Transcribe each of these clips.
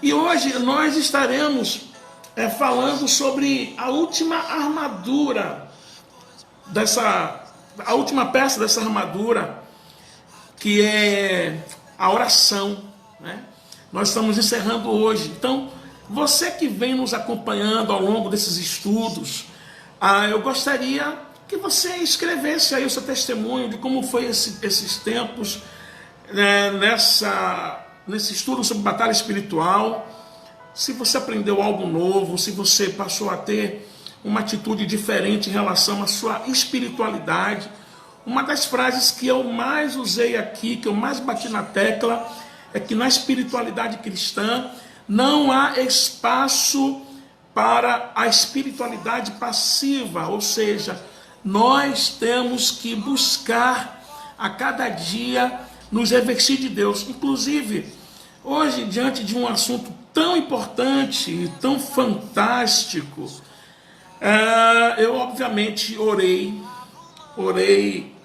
E hoje nós estaremos falando sobre a última armadura a última peça dessa armadura, que é a oração, né? Nós estamos encerrando hoje. Então, você que vem nos acompanhando ao longo desses estudos, eu gostaria que você escrevesse aí o seu testemunho de como foi esses tempos, né, nesse estudo sobre batalha espiritual. Se você aprendeu algo novo, se você passou a ter uma atitude diferente em relação à sua espiritualidade. Uma das frases que eu mais usei aqui, que eu mais bati na tecla, é que na espiritualidade cristã não há espaço para a espiritualidade passiva, ou seja, nós temos que buscar a cada dia nos revestir de Deus. Inclusive, hoje, diante de um assunto tão importante e tão fantástico, eu obviamente orei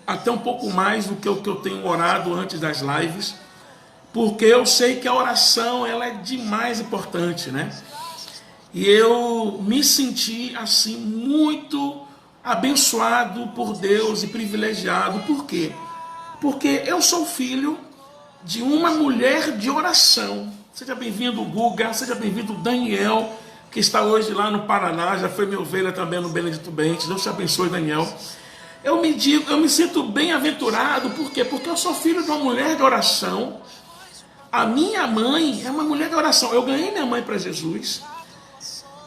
até um pouco mais do que o que eu tenho orado antes das lives, porque eu sei que a oração ela é demais importante, né? E eu me senti assim muito abençoado por Deus e privilegiado. Por quê? Porque eu sou filho de uma mulher de oração. Seja bem-vindo, Guga, seja bem-vindo, Daniel, que está hoje lá no Paraná, já foi minha ovelha também no Benedito Bentes. Deus te abençoe, Daniel. Eu me sinto bem-aventurado, por quê? Porque eu sou filho de uma mulher de oração. A minha mãe é uma mulher de oração. Eu ganhei minha mãe para Jesus.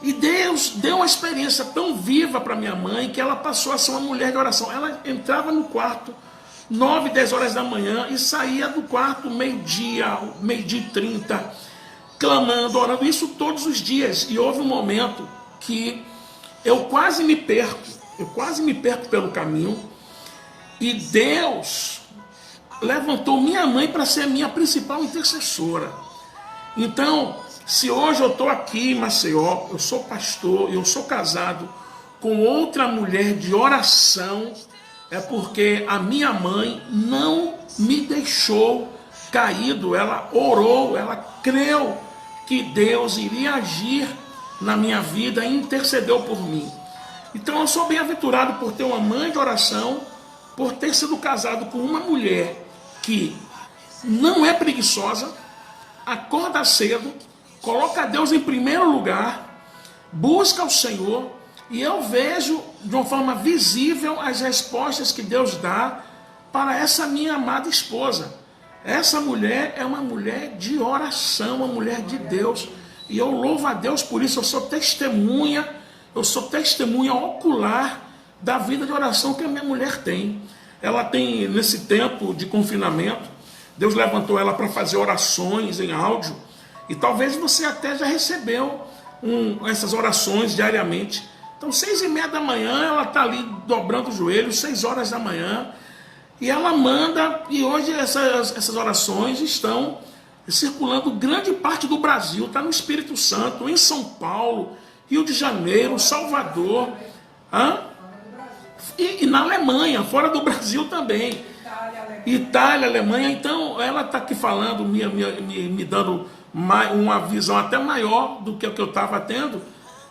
E Deus deu uma experiência tão viva para minha mãe que ela passou a ser uma mulher de oração. Ela entrava no quarto 9, 10 horas da manhã e saía do quarto meio-dia, meio-dia e 30, clamando, orando, isso todos os dias. E houve um momento que eu quase me perco pelo caminho, e Deus levantou minha mãe para ser minha principal intercessora. Então, se hoje eu estou aqui em Maceió, eu sou pastor, eu sou casado com outra mulher de oração, é porque a minha mãe não me deixou caído. Ela orou, ela creu que Deus iria agir na minha vida e intercedeu por mim. Então eu sou bem-aventurado por ter uma mãe de oração, por ter sido casado com uma mulher que não é preguiçosa, acorda cedo, coloca Deus em primeiro lugar, busca o Senhor, e eu vejo de uma forma visível as respostas que Deus dá para essa minha amada esposa. Essa mulher é uma mulher de oração, uma mulher de Deus, e eu louvo a Deus por isso. Eu sou testemunha ocular da vida de oração que a minha mulher tem. Ela tem, nesse tempo de confinamento, Deus levantou ela para fazer orações em áudio, e talvez você até já recebeu essas orações diariamente. Então 6h30 da manhã ela está ali dobrando os joelhos, 6 horas da manhã, e ela manda. E hoje essas orações estão circulando grande parte do Brasil, está no Espírito Santo, em São Paulo, Rio de Janeiro, Salvador, e na Alemanha, fora do Brasil também, Itália, Alemanha. Então ela está aqui falando, me dando uma visão até maior do que eu estava tendo.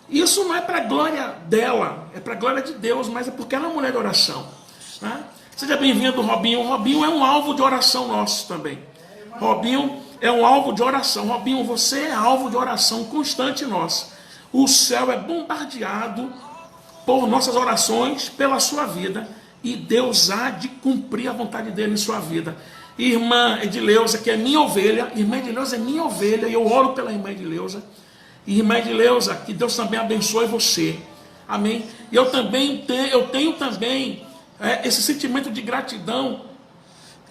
Isso não é para a glória dela, é para a glória de Deus, mas é porque ela é uma mulher de oração, né? Seja bem-vindo, Robinho. Robinho é um alvo de oração nosso também. Robinho é um alvo de oração. Robinho, você é alvo de oração constante nossa. O céu é bombardeado por nossas orações, pela sua vida, e Deus há de cumprir a vontade dele em sua vida. Irmã Edileuza, que é minha ovelha, irmã Edileuza é minha ovelha, e eu oro pela irmã Edileuza. Irmã Edileuza, que Deus também abençoe você. Amém? E eu tenho também esse sentimento de gratidão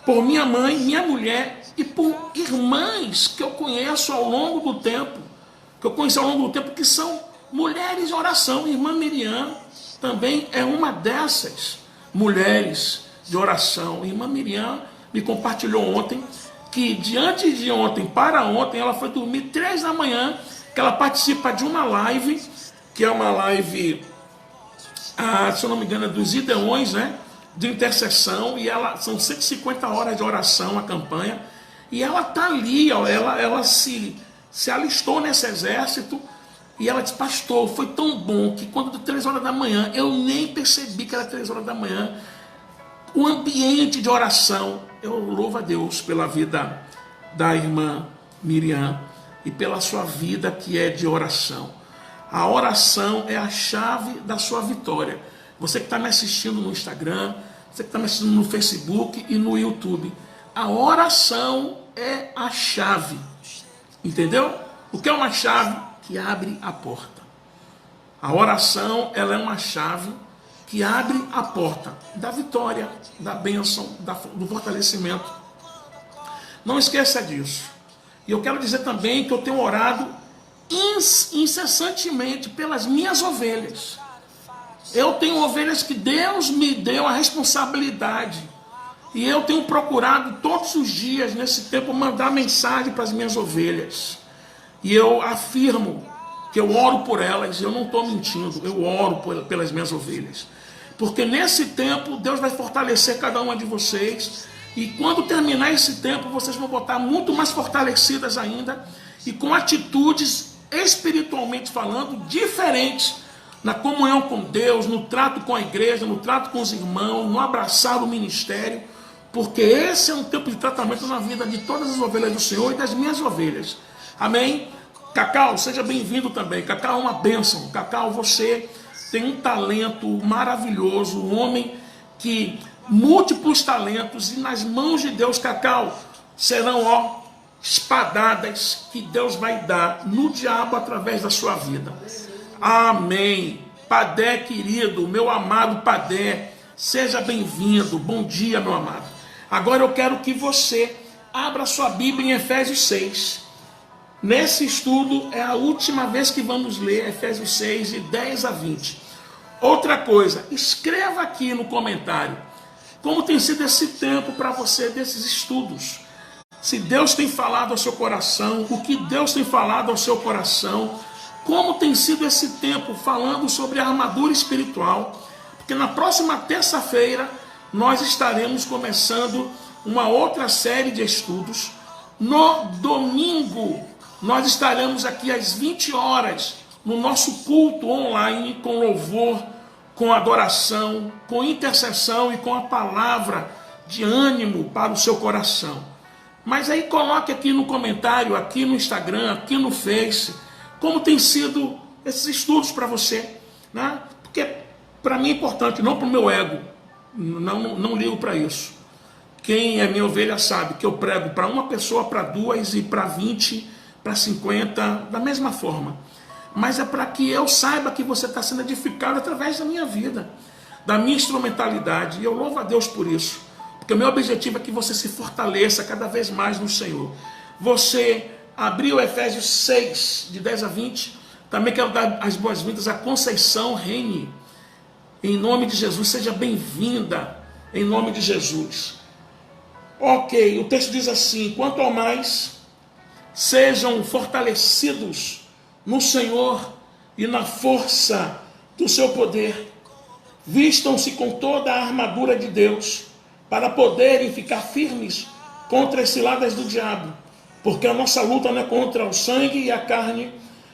por minha mãe, minha mulher, e por irmãs que eu conheço ao longo do tempo, que são mulheres de oração. Irmã Miriam também é uma dessas mulheres de oração. Irmã Miriam me compartilhou ontem que diante de ontem para ontem ela foi dormir 3 da manhã, que ela participa de uma live, que é uma live, se eu não me engano, é dos Ideões, né, de intercessão, e são 150 horas de oração a campanha, e ela está ali, ó, ela se se alistou nesse exército. E ela disse: pastor, foi tão bom que quando deu 3 horas da manhã, eu nem percebi que era 3 horas da manhã. O ambiente de oração, eu louvo a Deus pela vida da irmã Miriam e pela sua vida que é de oração. A oração é a chave da sua vitória. Você que está me assistindo no Instagram, você que está me assistindo no Facebook e no YouTube, a oração é a chave. Entendeu? O que é uma chave? Que abre a porta. A oração, ela é uma chave que abre a porta da vitória, da bênção, do fortalecimento. Não esqueça disso. E eu quero dizer também que eu tenho orado incessantemente pelas minhas ovelhas. Eu tenho ovelhas que Deus me deu a responsabilidade. E eu tenho procurado todos os dias, nesse tempo, mandar mensagem para as minhas ovelhas. E eu afirmo que eu oro por elas, eu não estou mentindo, eu oro pelas minhas ovelhas. Porque nesse tempo, Deus vai fortalecer cada uma de vocês. E quando terminar esse tempo, vocês vão voltar muito mais fortalecidas ainda. E com atitudes, espiritualmente falando, diferentes. Na comunhão com Deus, no trato com a igreja, no trato com os irmãos, no abraçar o ministério. Porque esse é um tempo de tratamento na vida de todas as ovelhas do Senhor e das minhas ovelhas. Amém? Cacau, seja bem-vindo também. Cacau é uma bênção. Cacau, você tem um talento maravilhoso, um homem que múltiplos talentos, e nas mãos de Deus, Cacau, serão espadadas que Deus vai dar no diabo através da sua vida. Amém. Padé, querido, meu amado Padé, seja bem-vindo. Bom dia, meu amado. Agora eu quero que você abra sua Bíblia em Efésios 6. Nesse estudo é a última vez que vamos ler Efésios 6, de 10 a 20. Outra coisa, escreva aqui no comentário como tem sido esse tempo para você desses estudos. Se Deus tem falado ao seu coração, o que Deus tem falado ao seu coração, como tem sido esse tempo falando sobre a armadura espiritual. Porque na próxima terça-feira nós estaremos começando uma outra série de estudos. No domingo nós estaremos aqui às 20 horas no nosso culto online, com louvor, com adoração, com intercessão e com a palavra de ânimo para o seu coração. Mas aí coloque aqui no comentário, aqui no Instagram, aqui no Face, como tem sido esses estudos para você, né? Porque para mim é importante, não para o meu ego, não ligo para isso. Quem é minha ovelha sabe que eu prego para uma pessoa, para 2 e para 20, para 50, da mesma forma. Mas é para que eu saiba que você está sendo edificado através da minha vida, da minha instrumentalidade, e eu louvo a Deus por isso, porque o meu objetivo é que você se fortaleça cada vez mais no Senhor. Você abriu Efésios 6, de 10 a 20, também quero dar as boas-vindas a Conceição Reine, em nome de Jesus, seja bem-vinda, em nome de Jesus. Ok, o texto diz assim: quanto ao mais, sejam fortalecidos no Senhor e na força do seu poder. Vistam-se com toda a armadura de Deus, para poderem ficar firmes contra as ciladas do diabo. Porque a nossa luta não é contra o sangue e a carne,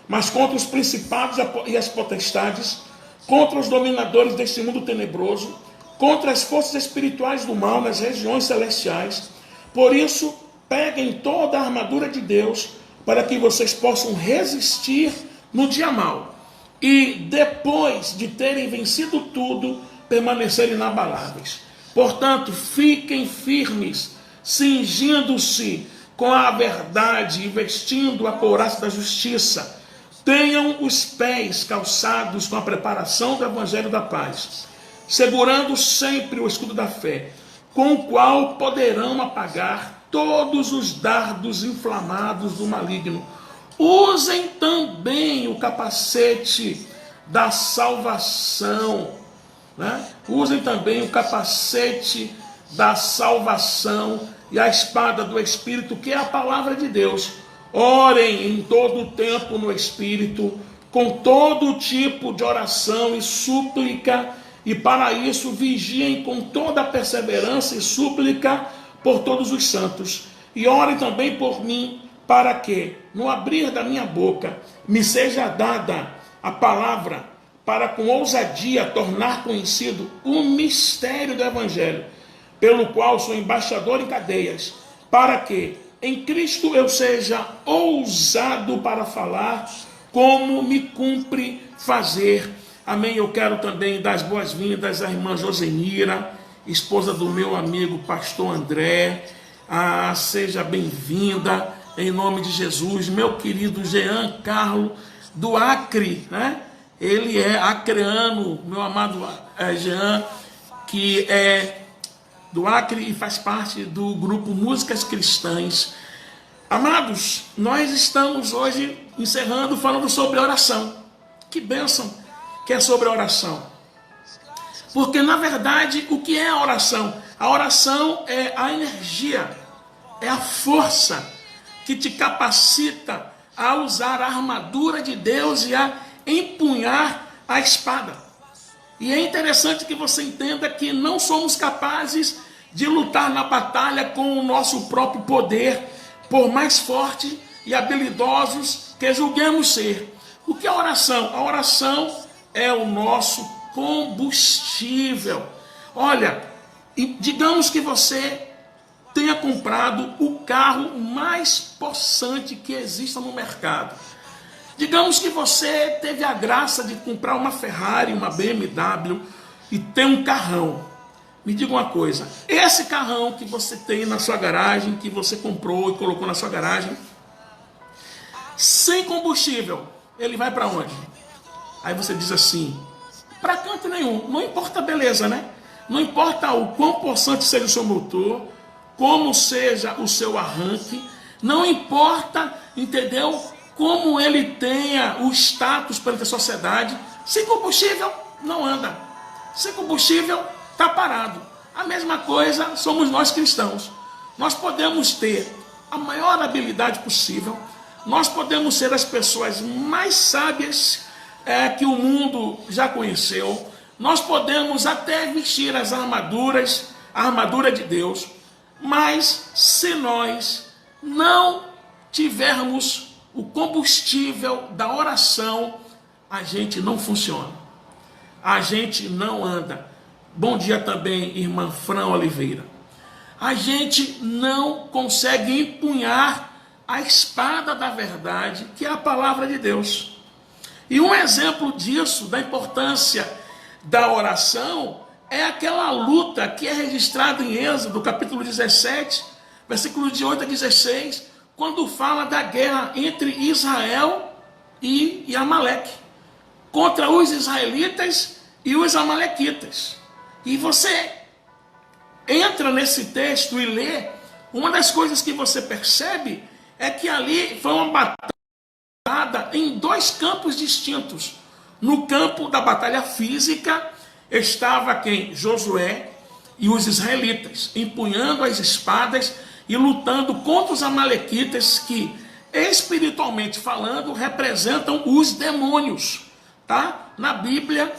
mas contra os principados e as potestades, contra os dominadores deste mundo tenebroso, contra as forças espirituais do mal nas regiões celestiais. Por isso, peguem toda a armadura de Deus, para que vocês possam resistir no dia mau. E depois de terem vencido tudo, permanecerem inabaláveis. Portanto, fiquem firmes, cingindo-se com a verdade e vestindo a couraça da justiça. Tenham os pés calçados com a preparação do evangelho da paz, segurando sempre o escudo da fé, com o qual poderão apagar todos os dardos inflamados do maligno. Usem também o capacete da salvação, né? Usem também o capacete da salvação e a espada do Espírito, que é a palavra de Deus. Orem em todo o tempo no Espírito, com todo tipo de oração e súplica, e para isso vigiem com toda a perseverança e súplica por todos os santos. E orem também por mim, para que, no abrir da minha boca, me seja dada a palavra, para com ousadia tornar conhecido o mistério do Evangelho, pelo qual sou embaixador em cadeias, para que em Cristo eu seja ousado para falar, como me cumpre fazer. Amém. Eu quero também dar as boas-vindas à irmã Josenira, esposa do meu amigo pastor André. Seja bem-vinda em nome de Jesus. Meu querido Jean Carlos do Acre, né? Ele é acreano, meu amado Jean, que é do Acre e faz parte do grupo Músicas Cristãs. Amados, nós estamos hoje encerrando falando sobre oração. Que bênção que é sobre a oração. Porque, na verdade, o que é a oração? A oração é a energia, é a força que te capacita a usar a armadura de Deus e a empunhar a espada. E é interessante que você entenda que não somos capazes de lutar na batalha com o nosso próprio poder, por mais forte e habilidosos que julguemos ser. O que é a oração? A oração é o nosso combustível. Olha, digamos que você tenha comprado o carro mais possante que exista no mercado. Digamos que você teve a graça de comprar uma Ferrari, uma BMW e ter um carrão. Me diga uma coisa, esse carrão que você tem na sua garagem, que você comprou e colocou na sua garagem, sem combustível, ele vai para onde? Aí você diz assim, para canto nenhum, não importa a beleza, né? Não importa o quão possante seja o seu motor, como seja o seu arranque, não importa, entendeu? Como ele tenha o status perante a sociedade, sem combustível não anda, sem combustível está parado. A mesma coisa somos nós cristãos. Nós podemos ter a maior habilidade possível, nós podemos ser as pessoas mais sábias que o mundo já conheceu, nós podemos até vestir as armaduras, a armadura de Deus, mas se nós não tivermos o combustível da oração, a gente não funciona, a gente não anda. Bom dia também, irmã Fran Oliveira. A gente não consegue empunhar a espada da verdade, que é a palavra de Deus. E um exemplo disso, da importância da oração, é aquela luta que é registrada em Êxodo, capítulo 17, versículos de 8 a 16, quando fala da guerra entre Israel e Amaleque, contra os israelitas e os amalequitas. E você entra nesse texto e lê, uma das coisas que você percebe é que ali foi uma batalha em dois campos distintos. No campo da batalha física estava quem? Josué e os israelitas, empunhando as espadas e lutando contra os amalequitas que, espiritualmente falando, representam os demônios. Tá? Na Bíblia,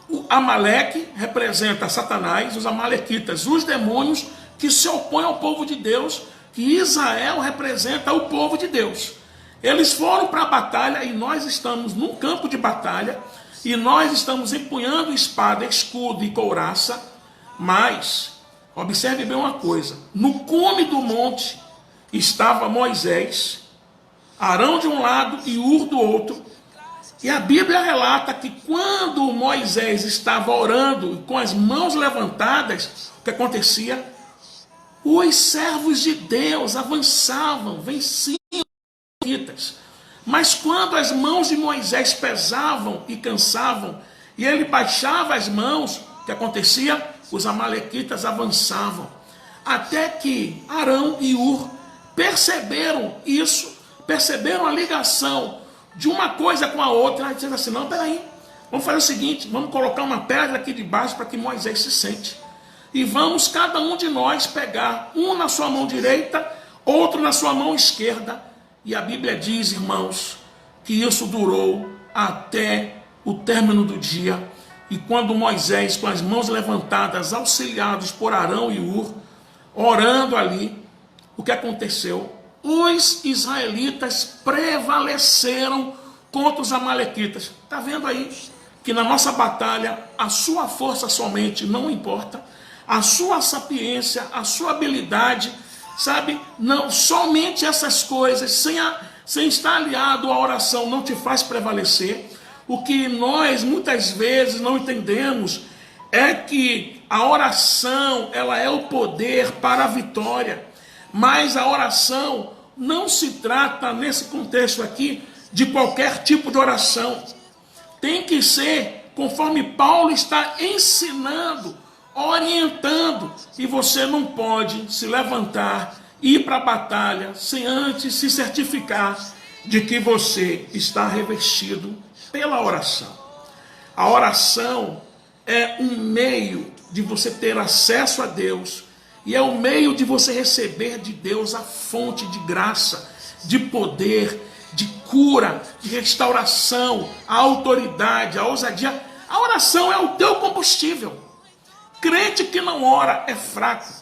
o Amaleque representa Satanás, os amalequitas, os demônios que se opõem ao povo de Deus, que Israel representa o povo de Deus. Eles foram para a batalha e nós estamos num campo de batalha e nós estamos empunhando espada, escudo e couraça, mas observe bem uma coisa, no cume do monte estava Moisés, Arão de um lado e Ur do outro. E a Bíblia relata que quando Moisés estava orando com as mãos levantadas, o que acontecia? Os servos de Deus avançavam, venciam os amalequitas. Mas quando as mãos de Moisés pesavam e cansavam, e ele baixava as mãos, o que acontecia? Os amalequitas avançavam. Até que Arão e Ur perceberam isso, perceberam a ligação de uma coisa com a outra, dizendo assim, não, peraí, vamos fazer o seguinte, vamos colocar uma pedra aqui debaixo para que Moisés se sente. E vamos cada um de nós pegar um na sua mão direita, outro na sua mão esquerda. E a Bíblia diz, irmãos, que isso durou até o término do dia. E quando Moisés, com as mãos levantadas, auxiliados por Arão e Ur, orando ali, o que aconteceu? os israelitas prevaleceram contra os amalequitas. Está vendo aí que na nossa batalha a sua força somente não importa, a sua sapiência, a sua habilidade, sabe? Não, somente essas coisas, sem estar aliado à oração, não te faz prevalecer. O que nós muitas vezes não entendemos é que a oração, ela é o poder para a vitória. Mas a oração não se trata, nesse contexto aqui, de qualquer tipo de oração. Tem que ser conforme Paulo está ensinando, orientando. E você não pode se levantar e ir para a batalha sem antes se certificar de que você está revestido pela oração. A oração é um meio de você ter acesso a Deus e é o meio de você receber de Deus a fonte de graça, de poder, de cura, de restauração, a autoridade, a ousadia. A oração é o teu combustível. Crente que não ora é fraco.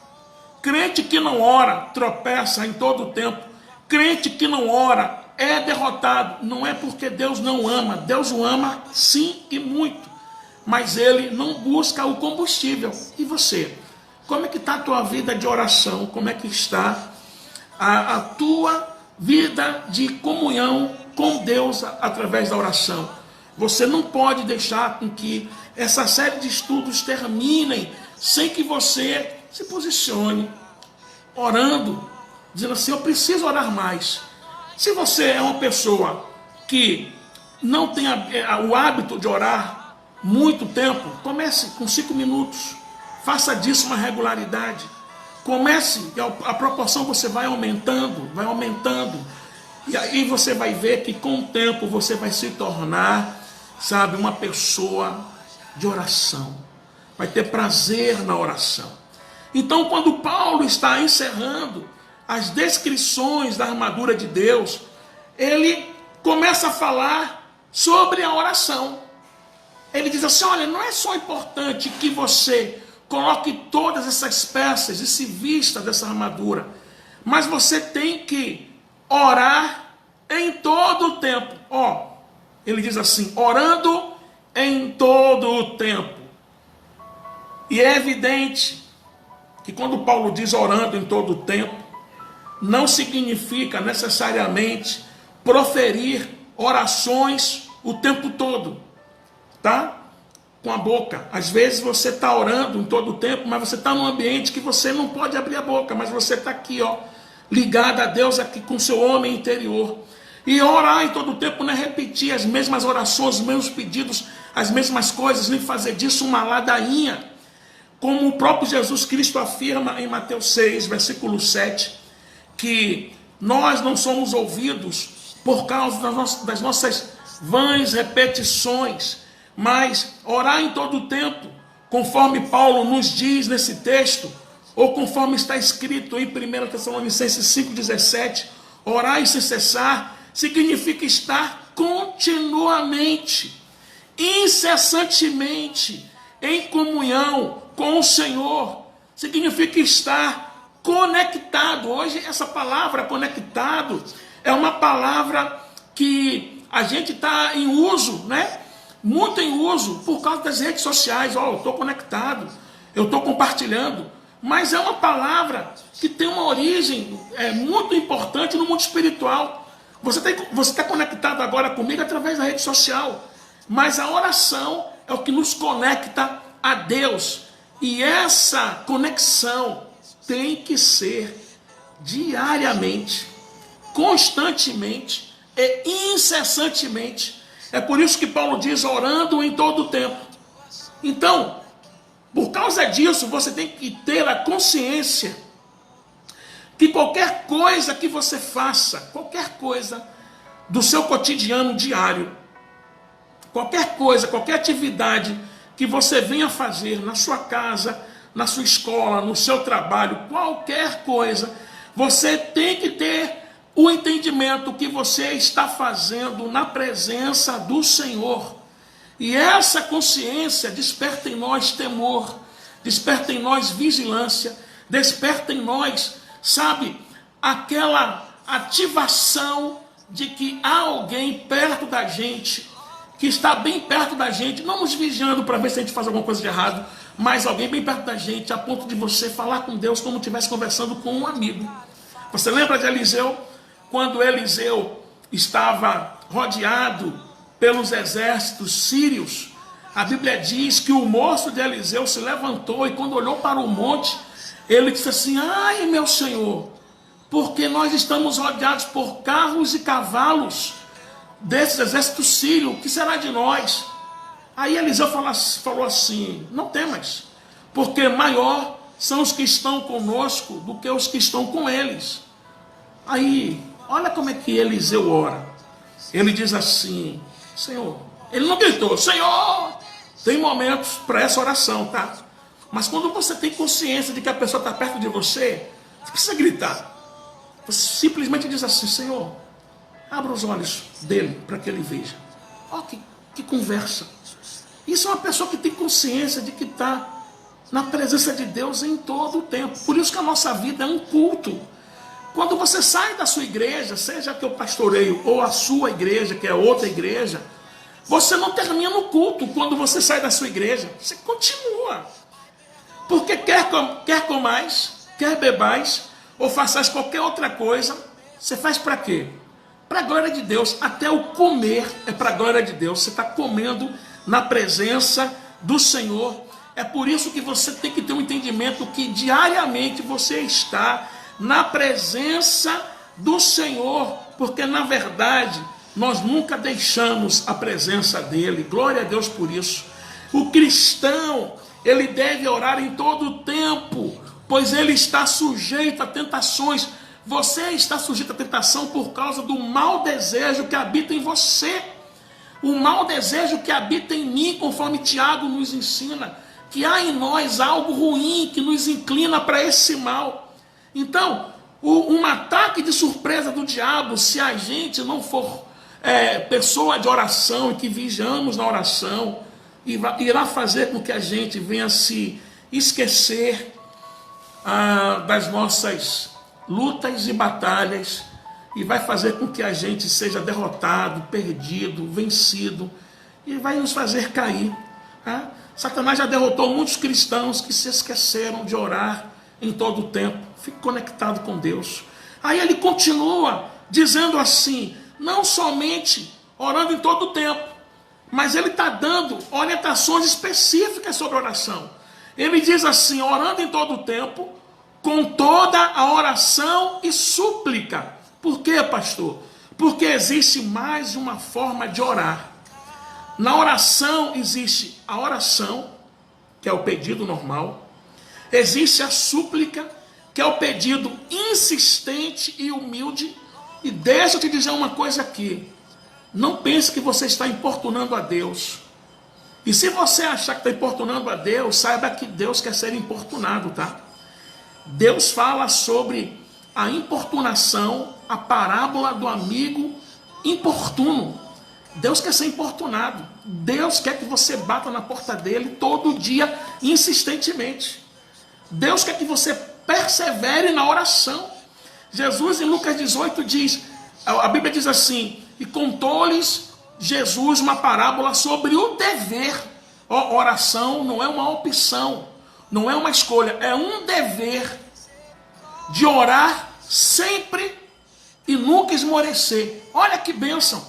Crente que não ora tropeça em todo o tempo. Crente que não ora é derrotado. Não é porque Deus não ama. Deus o ama sim e muito. Mas ele não busca o combustível. E você? Como é que está a tua vida de oração? Como é que está a tua vida de comunhão com Deus através da oração? Você não pode deixar com que essa série de estudos terminem sem que você se posicione orando, dizendo assim: eu preciso orar mais. Se você é uma pessoa que não tem o hábito de orar muito tempo, comece com 5 minutos. Faça disso uma regularidade. Comece, a proporção você vai aumentando. E aí você vai ver que com o tempo você vai se tornar, sabe, uma pessoa de oração. Vai ter prazer na oração. Então, quando Paulo está encerrando as descrições da armadura de Deus, ele começa a falar sobre a oração. Ele diz assim: olha, não é só importante que você coloque todas essas peças e se vista dessa armadura, mas você tem que orar em todo o tempo. Ele diz assim: orando em todo o tempo. E é evidente que quando Paulo diz orando em todo o tempo, não significa necessariamente proferir orações o tempo todo, tá? Com a boca. Às vezes você está orando em todo o tempo, mas você está num ambiente que você não pode abrir a boca, mas você está aqui, ligado a Deus aqui com seu homem interior. E orar em todo o tempo não é repetir as mesmas orações, os mesmos pedidos, as mesmas coisas, nem fazer disso uma ladainha. Como o próprio Jesus Cristo afirma em Mateus 6, versículo 7, que nós não somos ouvidos por causa das nossas vãs repetições, mas orar em todo o tempo, conforme Paulo nos diz nesse texto, ou conforme está escrito em 1 Tessalonicenses 5,17, orar sem cessar, significa estar continuamente, incessantemente, em comunhão com o Senhor. Significa estar conectado. Hoje essa palavra conectado é uma palavra que a gente está em uso, né? Muito em uso por causa das redes sociais. Eu estou conectado, eu estou compartilhando. Mas é uma palavra que tem uma origem muito importante no mundo espiritual. Você está conectado agora comigo através da rede social. Mas a oração é o que nos conecta a Deus. E essa conexão tem que ser diariamente, constantemente e incessantemente. É por isso que Paulo diz orando em todo o tempo. Então, por causa disso, você tem que ter a consciência que qualquer coisa que você faça, qualquer coisa do seu cotidiano diário, qualquer coisa, qualquer atividade que você venha fazer na sua casa, na sua escola, no seu trabalho, qualquer coisa, você tem que ter o entendimento que você está fazendo na presença do Senhor. E essa consciência desperta em nós temor, desperta em nós vigilância, desperta em nós, sabe, aquela ativação de que há alguém perto da gente, que está bem perto da gente, não nos vigiando para ver se a gente faz alguma coisa de errado, mas alguém bem perto da gente, a ponto de você falar com Deus como se estivesse conversando com um amigo. Você lembra de Eliseu? Quando Eliseu estava rodeado pelos exércitos sírios, a Bíblia diz que o moço de Eliseu se levantou e quando olhou para o monte, ele disse assim: ai meu Senhor, porque nós estamos rodeados por carros e cavalos desses exércitos sírios, o que será de nós? Aí Eliseu falou assim: não temas, porque maior são os que estão conosco do que os que estão com eles. Aí, olha como é que Eliseu ora. Ele diz assim: Senhor, ele não gritou, Senhor. Tem momentos para essa oração, tá? Mas quando você tem consciência de que a pessoa está perto de você, você precisa gritar. Você simplesmente diz assim: Senhor, abra os olhos dele para que ele veja. Olha que conversa. Isso é uma pessoa que tem consciência de que está na presença de Deus em todo o tempo. Por isso que a nossa vida é um culto. Quando você sai da sua igreja, seja que eu pastoreio ou a sua igreja, que é outra igreja, você não termina o culto quando você sai da sua igreja. Você continua. Porque quer comais, quer bebais, ou façais qualquer outra coisa, você faz para quê? Para a glória de Deus. Até o comer é para a glória de Deus. Você está comendo na presença do Senhor. É por isso que você tem que ter um entendimento que diariamente você está na presença do Senhor, porque na verdade nós nunca deixamos a presença dele. Glória a Deus por isso. O cristão, ele deve orar em todo o tempo, pois ele está sujeito a tentações. Você está sujeito à tentação por causa do mau desejo que habita em você. O mau desejo que habita em mim, conforme Tiago nos ensina, que há em nós algo ruim que nos inclina para esse mal. Então, um ataque de surpresa do diabo, se a gente não for pessoa de oração e que vigiamos na oração, irá fazer com que a gente venha se esquecer das nossas lutas e batalhas, e vai fazer com que a gente seja derrotado, perdido, vencido, e vai nos fazer cair. Tá? Satanás já derrotou muitos cristãos que se esqueceram de orar em todo o tempo. Fique conectado com Deus. Aí ele continua dizendo assim, não somente orando em todo o tempo, mas ele está dando orientações específicas sobre oração. Ele diz assim, orando em todo o tempo, com toda a oração e súplica. Por quê, pastor? Porque existe mais de uma forma de orar. Na oração existe a oração, que é o pedido normal. Existe a súplica, que é o pedido insistente e humilde. E deixa eu te dizer uma coisa aqui. Não pense que você está importunando a Deus. E se você achar que está importunando a Deus, saiba que Deus quer ser importunado, tá? Deus fala sobre a importunação, a parábola do amigo importuno. Deus quer ser importunado. Deus quer que você bata na porta dele todo dia, insistentemente. Deus quer que você persevere na oração. Jesus em Lucas 18 diz, a Bíblia diz assim, e contou-lhes Jesus uma parábola sobre o dever. Oração não é uma opção, não é uma escolha, é um dever de orar sempre e nunca esmorecer. Olha que bênção.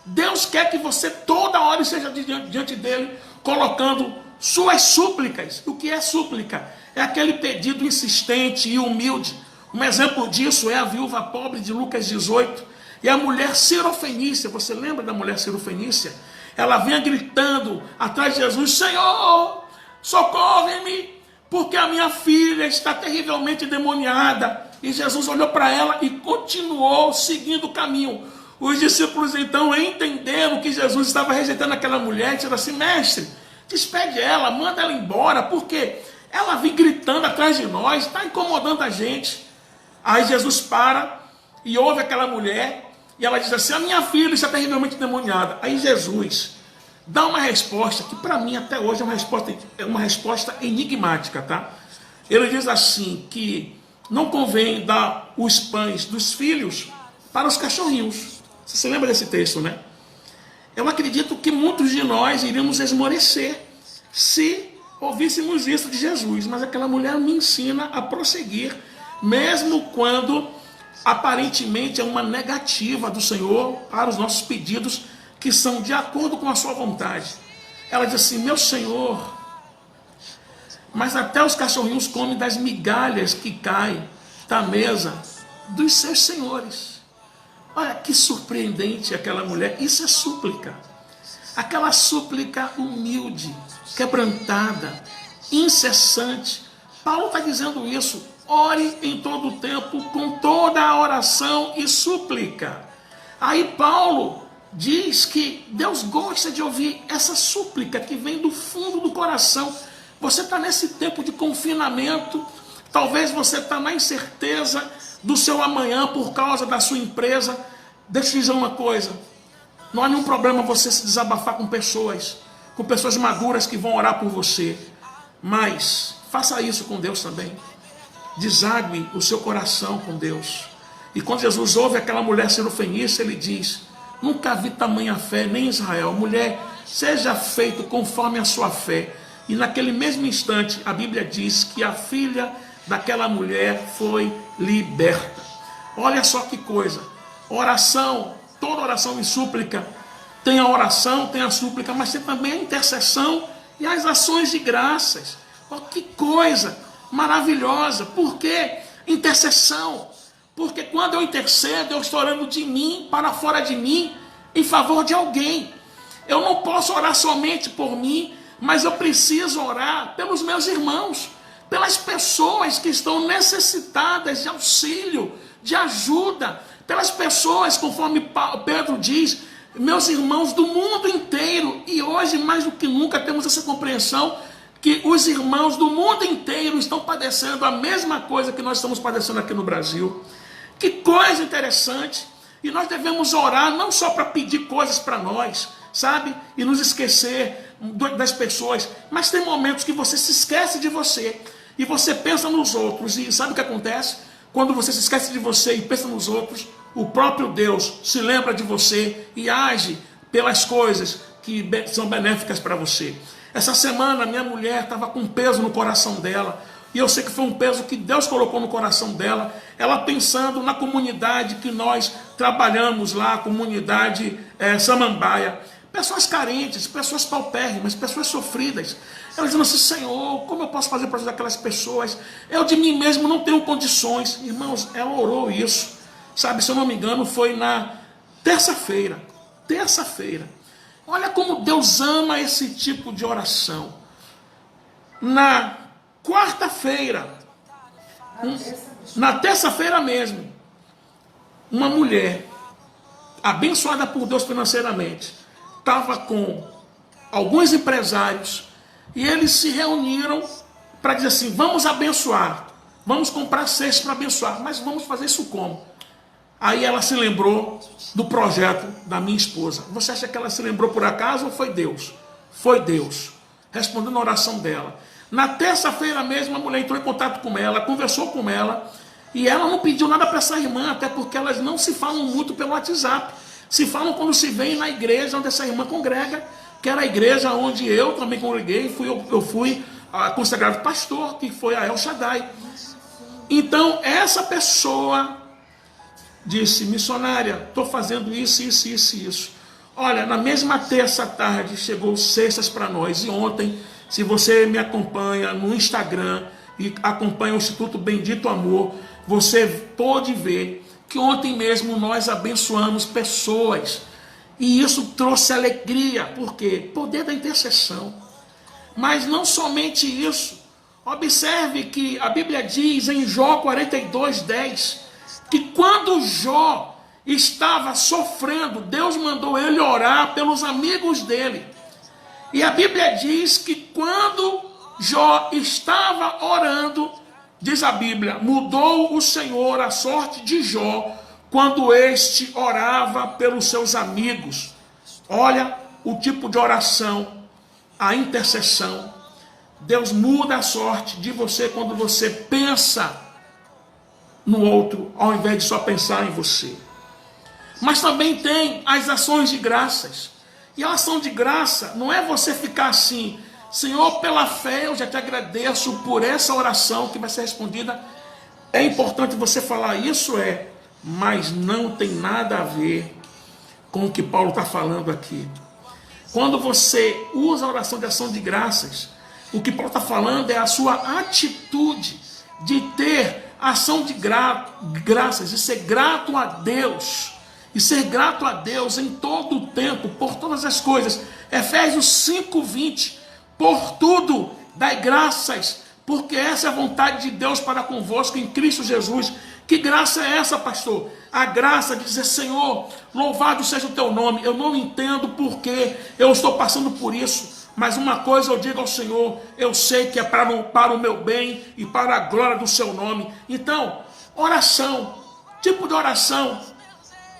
Deus quer que você toda hora esteja diante dele, colocando suas súplicas. O que é súplica? É aquele pedido insistente e humilde. Um exemplo disso é a viúva pobre de Lucas 18 e a mulher cirofenícia. Você lembra da mulher cirofenícia? Ela vinha gritando atrás de Jesus, Senhor, socorre-me, porque a minha filha está terrivelmente endemoniada. E Jesus olhou para ela e continuou seguindo o caminho. Os discípulos então entenderam que Jesus estava rejeitando aquela mulher e disseram assim, mestre, despede ela, manda ela embora, porque ela vem gritando atrás de nós, está incomodando a gente. Aí Jesus para e ouve aquela mulher e ela diz assim, a minha filha está terrivelmente endemoniada. Aí Jesus dá uma resposta que para mim até hoje é uma resposta enigmática, tá? Ele diz assim, que não convém dar os pães dos filhos para os cachorrinhos. Você se lembra desse texto, né? Eu acredito que muitos de nós iríamos esmorecer se ouvíssemos isso de Jesus, mas aquela mulher me ensina a prosseguir, mesmo quando aparentemente é uma negativa do Senhor para os nossos pedidos que são de acordo com a sua vontade. Ela diz assim: meu Senhor, mas até os cachorrinhos comem das migalhas que caem da mesa dos seus senhores. Olha que surpreendente aquela mulher. Isso é súplica. Aquela súplica humilde, quebrantada, incessante. Paulo está dizendo isso. Ore em todo o tempo, com toda a oração e súplica. Aí Paulo diz que Deus gosta de ouvir essa súplica que vem do fundo do coração. Você está nesse tempo de confinamento, talvez você está na incerteza do seu amanhã por causa da sua empresa. Deixa eu te dizer uma coisa: não há nenhum problema você se desabafar com pessoas maduras que vão orar por você, mas faça isso com Deus também. Desague o seu coração com Deus. E quando Jesus ouve aquela mulher sirofenícia, ele diz: nunca vi tamanha fé nem em Israel. Mulher, seja feito conforme a sua fé. E naquele mesmo instante a Bíblia diz que a filha daquela mulher foi liberta. Olha só que coisa. Oração, toda oração e súplica, tem a oração, tem a súplica, mas tem também a intercessão e as ações de graças. Oh, que coisa maravilhosa. Por que intercessão? Porque quando eu intercedo, eu estou orando de mim para fora de mim, em favor de alguém. Eu não posso orar somente por mim, mas eu preciso orar pelos meus irmãos, pelas pessoas que estão necessitadas de auxílio, de ajuda, pelas pessoas, conforme Pedro diz, meus irmãos do mundo inteiro. E hoje, mais do que nunca, temos essa compreensão que os irmãos do mundo inteiro estão padecendo a mesma coisa que nós estamos padecendo aqui no Brasil. Que coisa interessante. E nós devemos orar não só para pedir coisas para nós, sabe? E nos esquecer das pessoas. Mas tem momentos que você se esquece de você e você pensa nos outros. E sabe o que acontece? Quando você se esquece de você e pensa nos outros, o próprio Deus se lembra de você e age pelas coisas que são benéficas para você. Essa semana minha mulher estava com um peso no coração dela. E eu sei que foi um peso que Deus colocou no coração dela. Ela pensando na comunidade que nós trabalhamos lá, a comunidade Samambaia. Pessoas carentes, pessoas paupérrimas, pessoas sofridas. Ela dizendo assim: Senhor, como eu posso fazer para ajudar aquelas pessoas? Eu de mim mesmo não tenho condições. Irmãos, ela orou isso. Sabe, se eu não me engano, foi na terça-feira. Terça-feira. Olha como Deus ama esse tipo de oração. Na quarta-feira, na terça-feira mesmo, uma mulher abençoada por Deus financeiramente estava com alguns empresários e eles se reuniram para dizer assim: vamos abençoar, vamos comprar cestas para abençoar, mas vamos fazer isso como? Aí ela se lembrou do projeto da minha esposa. Você acha que ela se lembrou por acaso ou foi Deus? Foi Deus, respondendo a oração dela. Na terça-feira mesmo, a mulher entrou em contato com ela, conversou com ela, e ela não pediu nada para essa irmã, até porque elas não se falam muito pelo WhatsApp. Se falam quando se vem na igreja onde essa irmã congrega, que era a igreja onde eu também congreguei, eu fui consagrado pastor, que foi a El Shaddai. Então, essa pessoa disse: missionária, estou fazendo isso, isso, isso, isso. Olha, na mesma terça tarde chegou cestas para nós. E ontem, se você me acompanha no Instagram e acompanha o Instituto Bendito Amor, você pode ver que ontem mesmo nós abençoamos pessoas. E isso trouxe alegria. Por quê? Poder da intercessão. Mas não somente isso. Observe que a Bíblia diz em Jó 42:10, que quando Jó estava sofrendo, Deus mandou ele orar pelos amigos dele. E a Bíblia diz que quando Jó estava orando, diz a Bíblia, mudou o Senhor a sorte de Jó quando este orava pelos seus amigos. Olha o tipo de oração, a intercessão. Deus muda a sorte de você quando você pensa no outro, ao invés de só pensar em você. Mas também tem as ações de graças. E a ação de graça não é você ficar assim: Senhor, pela fé eu já te agradeço por essa oração que vai ser respondida. É importante você falar isso, mas não tem nada a ver com o que Paulo está falando aqui. Quando você usa a oração de ação de graças, o que Paulo está falando é a sua atitude de ter ação de graças, de ser grato a Deus. E ser grato a Deus em todo o tempo, por todas as coisas. Efésios 5:20. Por tudo, dai graças, porque essa é a vontade de Deus para convosco em Cristo Jesus. Que graça é essa, pastor? A graça de dizer: Senhor, louvado seja o teu nome. Eu não entendo porque eu estou passando por isso, mas uma coisa eu digo ao Senhor: eu sei que é para o meu bem e para a glória do seu nome. Então, oração, tipo de oração: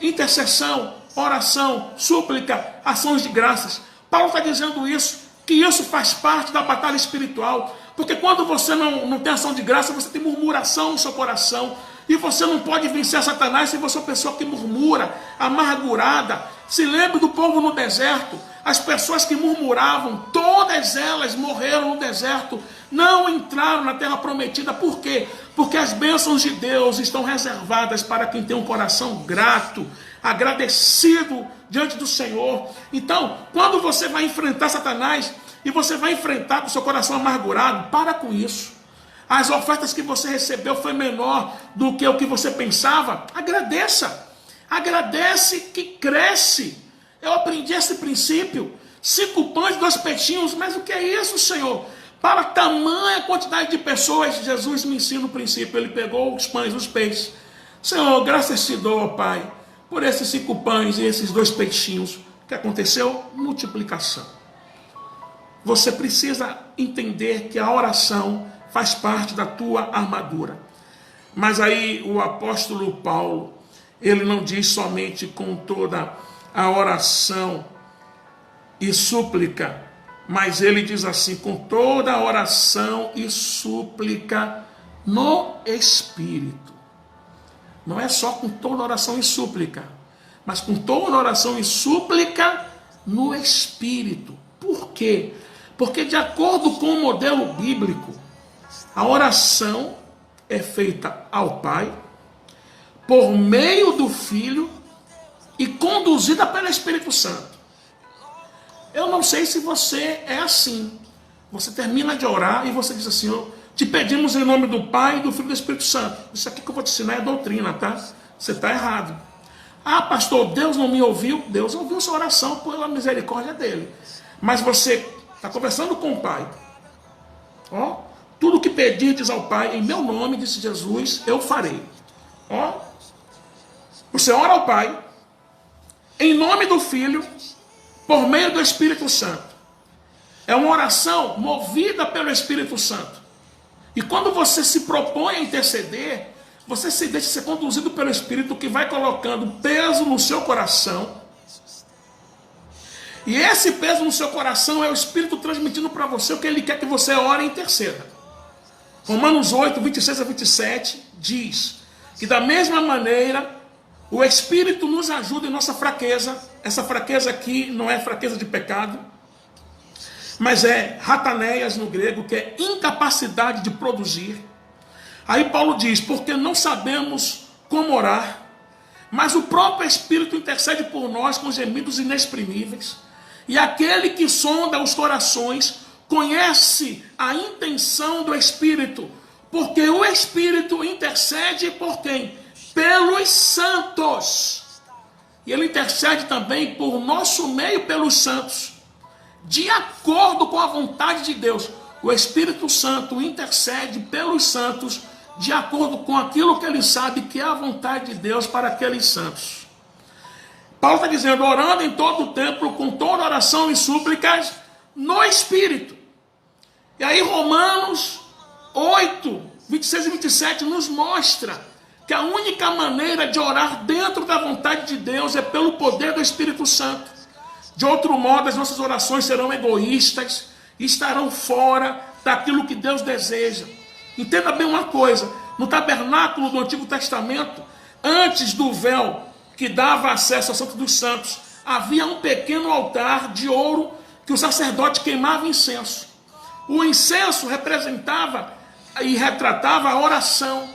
intercessão, oração, súplica, ações de graças. Paulo está dizendo isso, que isso faz parte da batalha espiritual. Porque quando você não tem ação de graça, você tem murmuração no seu coração. E você não pode vencer Satanás se você é uma pessoa que murmura, amargurada. Se lembre do povo no deserto. As pessoas que murmuravam, todas elas morreram no deserto. Não entraram na terra prometida. Por quê? Porque as bênçãos de Deus estão reservadas para quem tem um coração grato, agradecido diante do Senhor. Então, quando você vai enfrentar Satanás, e você vai enfrentar com o seu coração amargurado, para com isso. As ofertas que você recebeu foi menor do que o que você pensava. Agradeça. Agradece que cresce. Eu aprendi esse princípio. 5 pães, 2 peixinhos. Mas o que é isso, Senhor? Para tamanha quantidade de pessoas, Jesus me ensina o princípio. Ele pegou os pães, os peixes. Senhor, graças te dou, Pai, por esses 5 pães e esses 2 peixinhos. O que aconteceu? Multiplicação. Você precisa entender que a oração faz parte da tua armadura. Mas aí o apóstolo Paulo, ele não diz somente com toda a oração e súplica, mas ele diz assim: com toda a oração e súplica no Espírito. Não é só com toda oração e súplica, mas com toda oração e súplica no Espírito. Por quê? Porque de acordo com o modelo bíblico, a oração é feita ao Pai, por meio do Filho e conduzida pelo Espírito Santo. Eu não sei se você é assim. Você termina de orar e você diz assim: te pedimos em nome do Pai, do Filho e do Espírito Santo. Isso aqui que eu vou te ensinar é doutrina, tá? Você está errado. Ah, pastor, Deus não me ouviu? Deus ouviu sua oração pela misericórdia dele. Mas você está conversando com o Pai. Tudo que pedirdes ao Pai em meu nome, disse Jesus, eu farei. Você ora ao Pai, em nome do Filho, por meio do Espírito Santo. É uma oração movida pelo Espírito Santo. E quando você se propõe a interceder, você se deixa ser conduzido pelo Espírito, que vai colocando peso no seu coração. E esse peso no seu coração é o Espírito transmitindo para você o que ele quer que você ore e interceda. Romanos 8, 26 a 27 diz que da mesma maneira o Espírito nos ajuda em nossa fraqueza. Essa fraqueza aqui não é fraqueza de pecado, mas é rataneias no grego, que é incapacidade de produzir. Aí Paulo diz: porque não sabemos como orar, mas o próprio Espírito intercede por nós com gemidos inexprimíveis. E aquele que sonda os corações conhece a intenção do Espírito, porque o Espírito intercede por quem? Pelos santos. E ele intercede também por nosso meio pelos santos, de acordo com a vontade de Deus. O Espírito Santo intercede pelos santos de acordo com aquilo que ele sabe que é a vontade de Deus para aqueles santos. Paulo está dizendo: orando em todo o tempo, com toda oração e súplicas no Espírito. E aí Romanos 8, 26 e 27 nos mostra que a única maneira de orar dentro da vontade de Deus é pelo poder do Espírito Santo. De outro modo, as nossas orações serão egoístas e estarão fora daquilo que Deus deseja. Entenda bem uma coisa: No tabernáculo do Antigo Testamento, antes do véu que dava acesso ao Santo dos Santos, havia um pequeno altar de ouro que o sacerdote queimava incenso. O incenso representava e retratava a oração.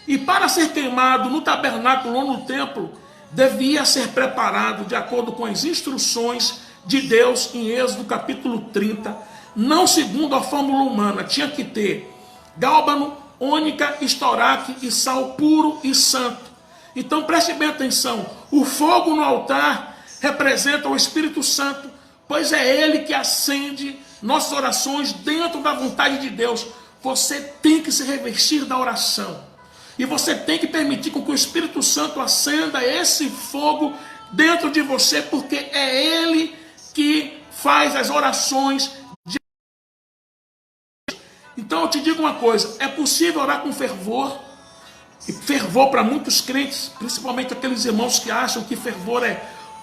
E para ser queimado no tabernáculo ou no templo, devia ser preparado de acordo com as instruções de Deus em Êxodo capítulo 30, não segundo a fórmula humana. Tinha que ter gálbano, ônica, estoraque e sal puro e santo. Então preste bem atenção, o fogo no altar representa o Espírito Santo, pois é ele que acende nossas orações dentro da vontade de Deus. Você tem que se revestir da oração. E você tem que permitir com que o Espírito Santo acenda esse fogo dentro de você, porque é ele que faz as orações. Então eu te digo uma coisa, é possível orar com fervor. E fervor para muitos crentes, principalmente aqueles irmãos que acham que fervor é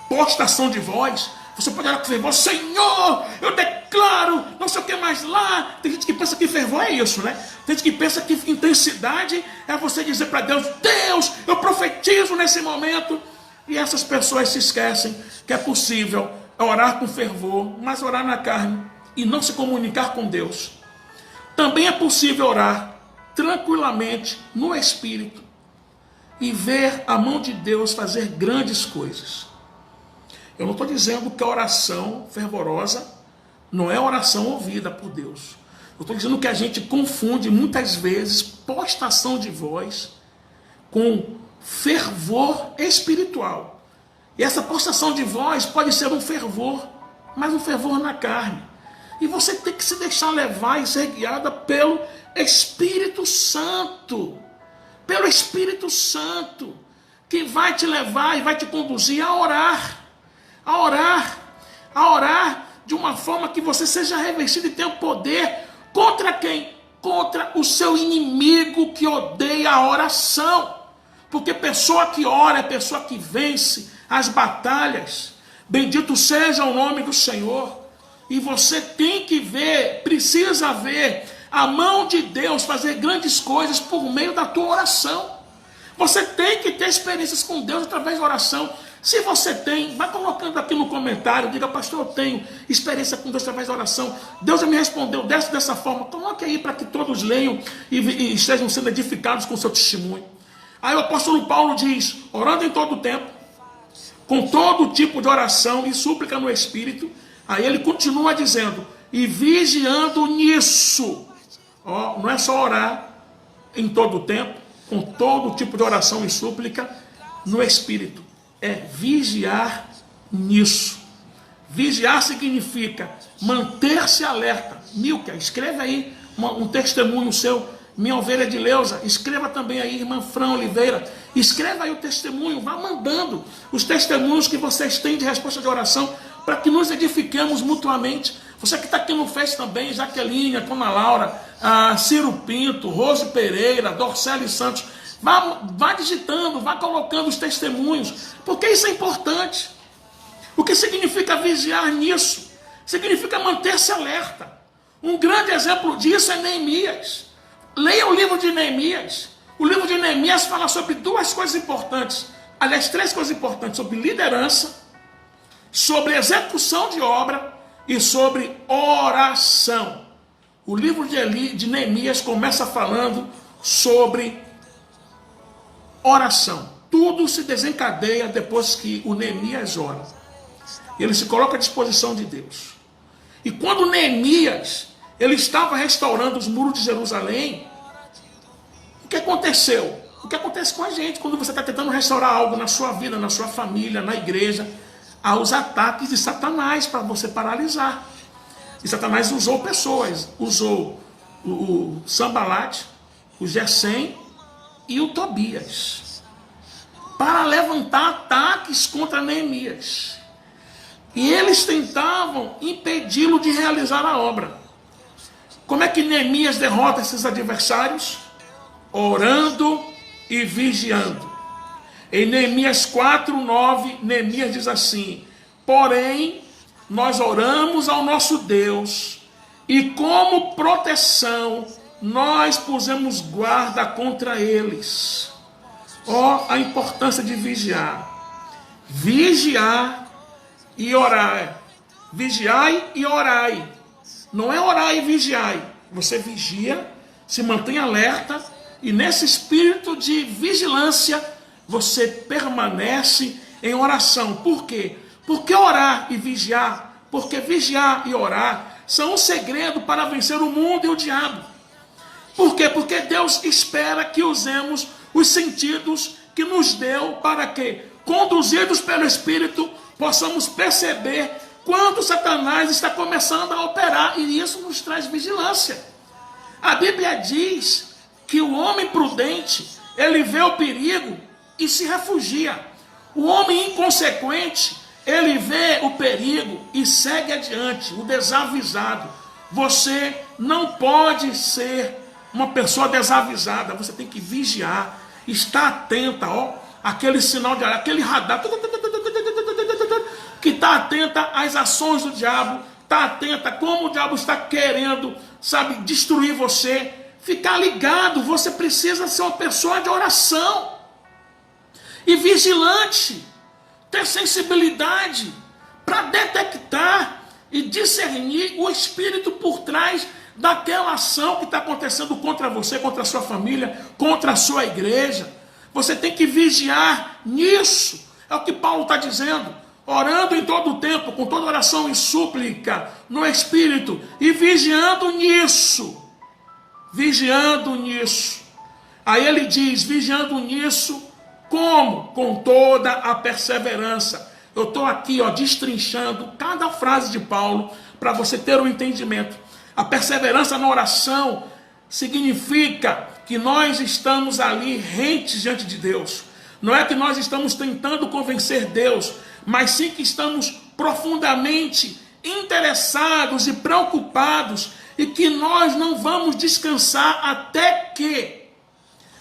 postação de voz. Você pode orar com fervor, Senhor, eu declaro, não sei o que mais lá. Tem gente que pensa que fervor é isso, né? Tem gente que pensa que intensidade é você dizer para Deus, Deus, eu profetizo nesse momento. E essas pessoas se esquecem que é possível orar com fervor, mas orar na carne e não se comunicar com Deus. Também é possível orar tranquilamente no Espírito e ver a mão de Deus fazer grandes coisas. Eu não estou dizendo que a oração fervorosa não é oração ouvida por Deus. Eu estou dizendo que a gente confunde muitas vezes postação de voz com fervor espiritual. E essa postação de voz pode ser um fervor, mas um fervor na carne. E você tem que se deixar levar e ser guiada pelo Espírito Santo. Pelo Espírito Santo, que vai te levar e vai te conduzir a orar. A orar. A orar de uma forma que você seja revestido e tenha poder. Contra quem? Contra o seu inimigo que odeia a oração. Porque pessoa que ora é pessoa que vence as batalhas. Bendito seja o nome do Senhor. E você tem que ver, precisa ver a mão de Deus fazer grandes coisas por meio da tua oração. Você tem que ter experiências com Deus através da oração. Se você tem, vai colocando aqui no comentário, diga, pastor, eu tenho experiência com Deus através da oração. Deus já me respondeu dessa forma. Coloque aí para que todos leiam e estejam sendo edificados com o seu testemunho. Aí o apóstolo Paulo diz, orando em todo o tempo, com todo tipo de oração e súplica no Espírito. Aí ele continua dizendo, e vigiando nisso. Ó, não é só orar em todo o tempo, com todo tipo de oração e súplica no Espírito. É vigiar nisso. Vigiar significa manter-se alerta. Milka, escreve aí um testemunho seu. Minha ovelha de Leusa, escreva também aí, irmã Fran Oliveira. Escreva aí o testemunho, vá mandando os testemunhos que vocês têm de resposta de oração, para que nos edifiquemos mutuamente. Você que está aqui no Face também, Jaqueline, Ana Laura, Ciro Pinto, Rose Pereira, Dorceli Santos, vá digitando, vá colocando os testemunhos, porque isso é importante. O que significa vigiar nisso? Significa manter-se alerta. Um grande exemplo disso é Neemias. Leia o livro de Neemias. O livro de Neemias fala sobre duas coisas importantes. Aliás, três coisas importantes. Sobre liderança, sobre execução de obra e sobre oração. O livro de Neemias começa falando sobre oração. Tudo se desencadeia depois que o Neemias ora. Ele se coloca à disposição de Deus. E quando Neemias ele estava restaurando os muros de Jerusalém, o que aconteceu? O que acontece com a gente quando você está tentando restaurar algo na sua vida, na sua família, na igreja? Há os ataques de Satanás para você paralisar. E Satanás usou pessoas, usou o Sambalat, o Gesem e o Tobias, para levantar ataques contra Neemias. E eles tentavam impedi-lo de realizar a obra. Como é que Neemias derrota esses adversários? Orando e vigiando. Em Neemias 4:9, Neemias diz assim: porém, nós oramos ao nosso Deus, e como proteção nós pusemos guarda contra eles. Ó, a importância de vigiar. Vigiar e orar. Vigiai e orai. Não é orar e vigiai. Você vigia, se mantém alerta, e nesse espírito de vigilância, você permanece em oração. Por quê? Porque orar e vigiar, porque vigiar e orar são um segredo para vencer o mundo e o diabo. Por quê? Porque Deus espera que usemos os sentidos que nos deu para que, conduzidos pelo Espírito, possamos perceber quando Satanás está começando a operar, e isso nos traz vigilância. A Bíblia diz que o homem prudente, ele vê o perigo e se refugia. O homem inconsequente, ele vê o perigo e segue adiante. O desavisado, você não pode ser uma pessoa desavisada, você tem que vigiar, estar atenta, ó, aquele sinal de aquele radar que está atenta às ações do diabo, está atenta como o diabo está querendo, sabe, destruir você. Ficar ligado, você precisa ser uma pessoa de oração e vigilante, ter sensibilidade para detectar e discernir o espírito por trás daquela ação que está acontecendo contra você, contra a sua família, contra a sua igreja. Você tem que vigiar nisso. É o que Paulo está dizendo. Orando em todo o tempo, com toda oração e súplica no Espírito, e vigiando nisso. Vigiando nisso. Aí ele diz, vigiando nisso, como? Com toda a perseverança. Eu estou aqui, ó, destrinchando cada frase de Paulo, para você ter um entendimento. A perseverança na oração significa que nós estamos ali rentes diante de Deus. Não é que nós estamos tentando convencer Deus, mas sim que estamos profundamente interessados e preocupados, e que nós não vamos descansar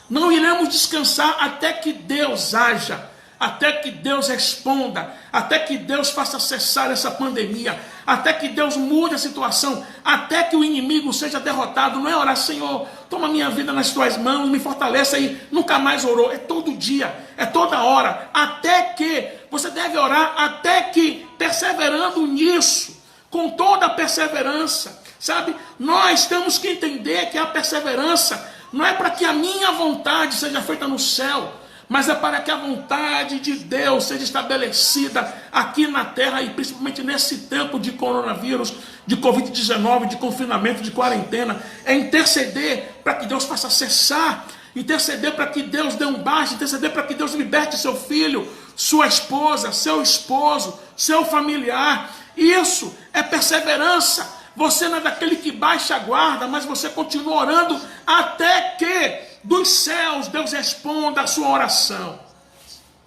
não iremos descansar até que Deus haja, até que Deus responda, até que Deus faça cessar essa pandemia, até que Deus mude a situação, até que o inimigo seja derrotado. Não é orar, Senhor, toma minha vida nas tuas mãos, me fortaleça, e nunca mais orou. É todo dia, é toda hora, até que, você deve orar até que, perseverando nisso, com toda a perseverança, sabe? Nós temos que entender que a perseverança não é para que a minha vontade seja feita no céu, mas é para que a vontade de Deus seja estabelecida aqui na terra, e principalmente nesse tempo de coronavírus, de Covid-19, de confinamento, de quarentena. É interceder para que Deus faça cessar, interceder para que Deus dê um basta, interceder para que Deus liberte seu filho, sua esposa, seu esposo, seu familiar. Isso é perseverança. Você não é daquele que baixa a guarda, mas você continua orando até que dos céus Deus responda a sua oração.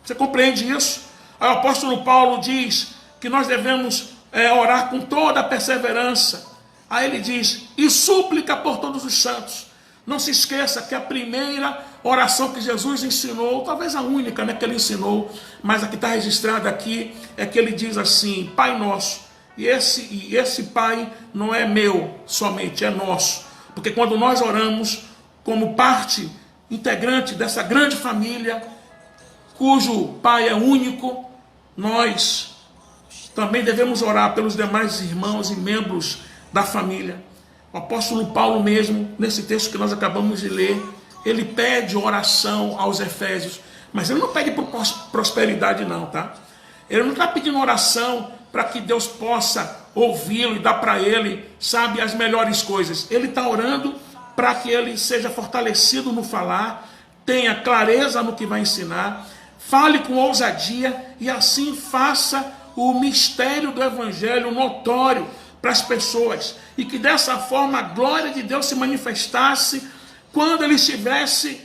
Você compreende isso? Aí o apóstolo Paulo diz que nós devemos orar com toda a perseverança. Aí ele diz, e súplica por todos os santos. Não se esqueça que a primeira oração que Jesus ensinou, talvez a única, né, que ele ensinou, mas a que está registrada aqui, é que ele diz assim, Pai Nosso. E esse Pai não é meu somente, é nosso. Porque quando nós oramos como parte integrante dessa grande família, cujo Pai é único, nós também devemos orar pelos demais irmãos e membros da família. O apóstolo Paulo mesmo, nesse texto que nós acabamos de ler, ele pede oração aos Efésios, mas ele não pede por prosperidade não, tá? Ele não está pedindo oração para que Deus possa ouvi-lo e dar para ele, sabe, as melhores coisas. Ele está orando para que ele seja fortalecido no falar, tenha clareza no que vai ensinar, fale com ousadia e assim faça o mistério do Evangelho notório para as pessoas, e que dessa forma a glória de Deus se manifestasse quando ele estivesse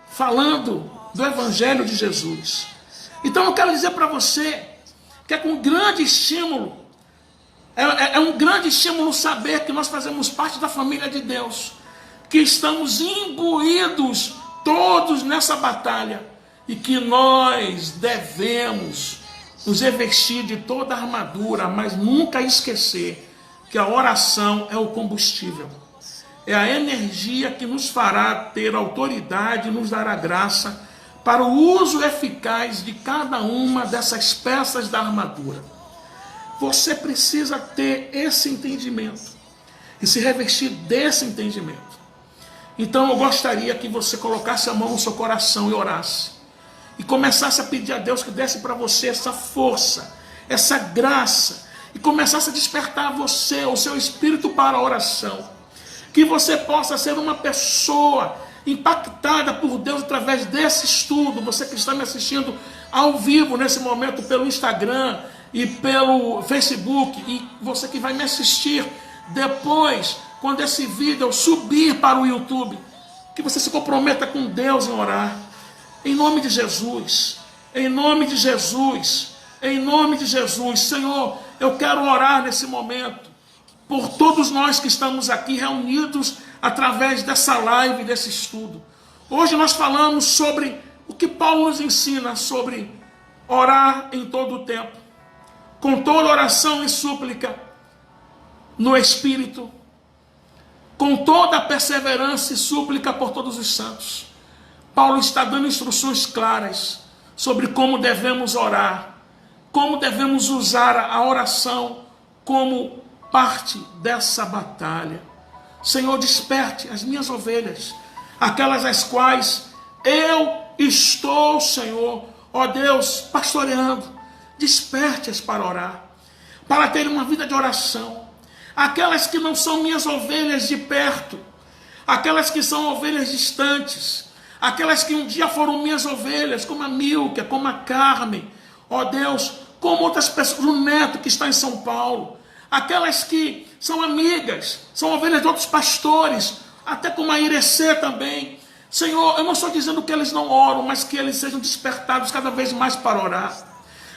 falando do Evangelho de Jesus. Então eu quero dizer para você que é com grande estímulo, é um grande estímulo saber que nós fazemos parte da família de Deus, que estamos imbuídos todos nessa batalha, e que nós devemos nos revestir de toda a armadura, mas nunca esquecer que a oração é o combustível. é a energia que nos fará ter autoridade e nos dará graça para o uso eficaz de cada uma dessas peças da armadura. Você precisa ter esse entendimento e se revestir desse entendimento. Então eu gostaria que você colocasse a mão no seu coração e orasse. E começasse a pedir a Deus que desse para você essa força, essa graça. E começasse a despertar você, o seu espírito para a oração. Que você possa ser uma pessoa impactada por Deus através desse estudo. Você que está me assistindo ao vivo nesse momento pelo Instagram e pelo Facebook. E você que vai me assistir depois, quando esse vídeo subir para o YouTube. Que você se comprometa com Deus em orar. Em nome de Jesus, em nome de Jesus, em nome de Jesus. Senhor, eu quero orar nesse momento por todos nós que estamos aqui reunidos através dessa live, desse estudo. Hoje nós falamos sobre o que Paulo nos ensina sobre orar em todo o tempo, com toda oração e súplica no Espírito, com toda a perseverança e súplica por todos os santos. Paulo está dando instruções claras sobre como devemos orar, como devemos usar a oração como parte dessa batalha. Senhor, desperte as minhas ovelhas, aquelas as quais eu estou, Senhor, ó Deus, pastoreando. Desperte-as para orar, para ter uma vida de oração. Aquelas que não são minhas ovelhas de perto, aquelas que são ovelhas distantes, aquelas que um dia foram minhas ovelhas, como a Milka, como a Carmen, ó Deus, como outras pessoas, o Neto que está em São Paulo, aquelas que são amigas, são ovelhas de outros pastores, até como a Irecê também. Senhor, eu não estou dizendo que eles não oram, mas que eles sejam despertados cada vez mais para orar.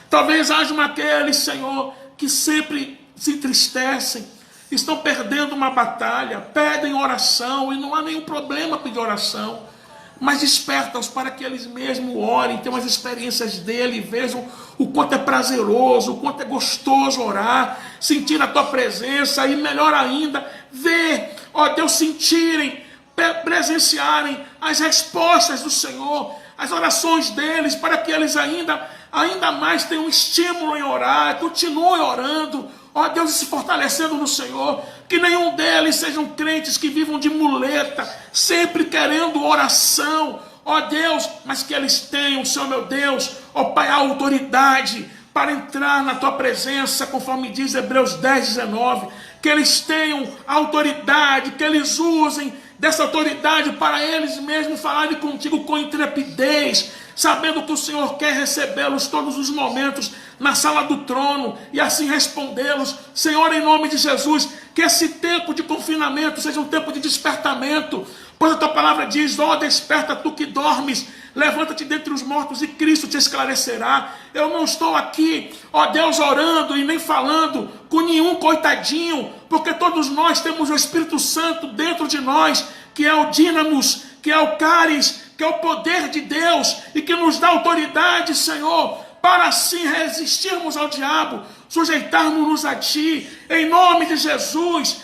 Talvez hajam aqueles, Senhor, que sempre se entristecem, estão perdendo uma batalha, pedem oração, e não há nenhum problema pedir oração, mas desperta-os para que eles mesmos orem, tenham as experiências dele, vejam o quanto é prazeroso, o quanto é gostoso orar, sentir a tua presença, e melhor ainda, ver, ó Deus, sentirem, presenciarem as respostas do Senhor, as orações deles, para que eles ainda mais tenham estímulo em orar, continuem orando, ó Deus, se fortalecendo no Senhor. Que nenhum deles sejam crentes que vivam de muleta, sempre querendo oração, ó Deus, mas que eles tenham, Senhor meu Deus, ó Pai, a autoridade para entrar na tua presença, conforme diz Hebreus 10:19, que eles tenham autoridade, que eles usem dessa autoridade para eles mesmos falarem contigo com intrepidez, sabendo que o Senhor quer recebê-los todos os momentos na sala do trono e assim respondê-los. Senhor, em nome de Jesus, que esse tempo de confinamento seja um tempo de despertamento, pois a tua palavra diz: ó, desperta tu que dormes, levanta-te dentre os mortos e Cristo te esclarecerá. Eu não estou aqui, ó Deus, orando e nem falando com nenhum coitadinho, porque todos nós temos o Espírito Santo dentro de nós, que é o dínamos, que é o cáris, que é o poder de Deus e que nos dá autoridade, Senhor, para assim resistirmos ao diabo, sujeitarmos-nos a Ti, em nome de Jesus